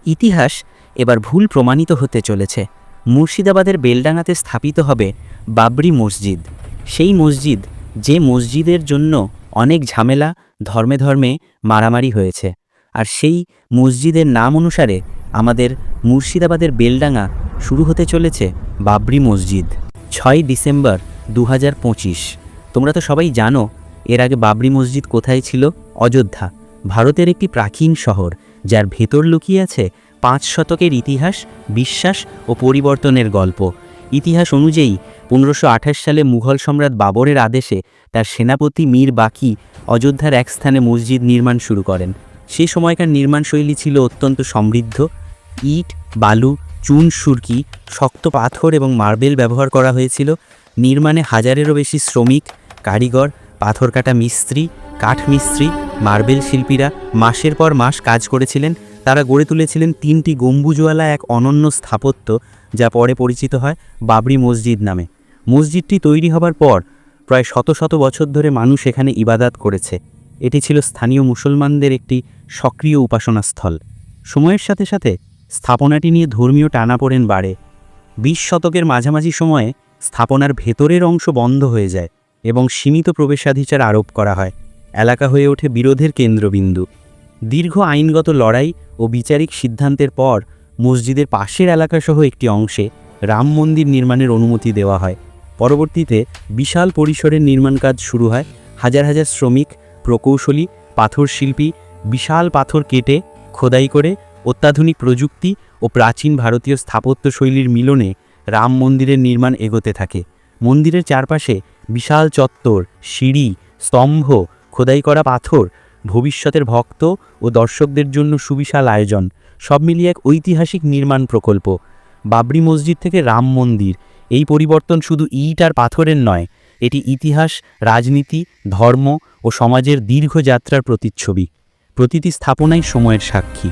ইতিহাস এবার ভুল প্রমাণিত হতে চলেছে। মুর্শিদাবাদের বেলডাঙাতে স্থাপিত হবে বাবরি মসজিদ। সেই মসজিদ যে মসজিদের জন্য অনেক ঝামেলা, ধর্মে ধর্মে মারামারি হয়েছে। আর সেই মসজিদের নাম অনুসারে আমাদের মুর্শিদাবাদের বেলডাঙা শুরু হতে চলেছে বাবরি মসজিদ। 6 ডিসেম্বর 2025। তোমরা তো সবাই জানো এর আগে বাবরি মসজিদ কোথায় ছিল? অযোধ্যা, ভারতের একটি প্রাচীন শহর, যার ভেতর লুকিয়ে আছে 5 শতকের ইতিহাস, বিশ্বাস ও পরিবর্তনের গল্প। ইতিহাস অনুযায়ী 1528 সালে মুঘল সম্রাট বাবরের আদেশে তার সেনাপতি মীর বাকি অযোধ্যার এক স্থানে মসজিদ নির্মাণ শুরু করেন। সে সময়কার নির্মাণশৈলী ছিল অত্যন্ত সমৃদ্ধ। ইট, বালু, চুন সুরকি, শক্ত পাথর এবং মার্বেল ব্যবহার করা হয়েছিল। নির্মাণে হাজারেরও বেশি শ্রমিক, কারিগর, পাথর কাটা মিস্ত্রি, কাঠ মিস্ত্রি, মার্বেল শিল্পীরা মাসের পর মাস কাজ করেছিলেন। তারা গড়ে তুলেছিলেন 3টি গম্বুজওয়ালা এক অনন্য স্থাপত্য, যা পরে পরিচিত হয় বাবরি মসজিদ নামে। মসজিদটি তৈরি হবার পর প্রায় শত শত বছর ধরে মানুষ এখানে ইবাদত করেছে। এটি ছিল স্থানীয় মুসলমানদের একটি সক্রিয় উপাসনাস্থল। সময়ের সাথে সাথে স্থাপনাটি নিয়ে ধর্মীয় টানাপোড়েন বাড়ে। 20 শতকের মাঝামাঝি সময়ে স্থাপনার ভেতরের অংশ বন্ধ হয়ে যায় এবং সীমিত প্রবেশাধিকার আরোপ করা হয়। এলাকা হয়ে ওঠে বিরোধের কেন্দ্রবিন্দু। দীর্ঘ আইনগত লড়াই ও বিচারিক সিদ্ধান্তের পর মসজিদের পাশের এলাকাসহ একটি অংশে রাম মন্দির নির্মাণের অনুমতি দেওয়া হয়। পরবর্তীতে বিশাল পরিসরের নির্মাণ কাজ শুরু হয়। হাজার হাজার শ্রমিক, প্রকৌশলী, পাথর শিল্পী বিশাল পাথর কেটে খোদাই করে অত্যাধুনিক প্রযুক্তি ও প্রাচীন ভারতীয় স্থাপত্য শৈলীর মিলনে রাম মন্দিরের নির্মাণ এগোতে থাকে। মন্দিরের চারপাশে বিশাল চত্বর, সিঁড়ি, স্তম্ভ, খোদাই করা পাথর, ভবিষ্যতের ভক্ত ও দর্শকদের জন্য সুবিশাল আয়োজন, সব মিলিয়ে এক ঐতিহাসিক নির্মাণ প্রকল্প। বাবরি মসজিদ থেকে রাম মন্দির, এই পরিবর্তন শুধু ইট আর পাথরের নয়, এটি ইতিহাস, রাজনীতি, ধর্ম ও সমাজের দীর্ঘ যাত্রার প্রতিচ্ছবি। প্রতিটি স্থাপনাই সময়ের সাক্ষী।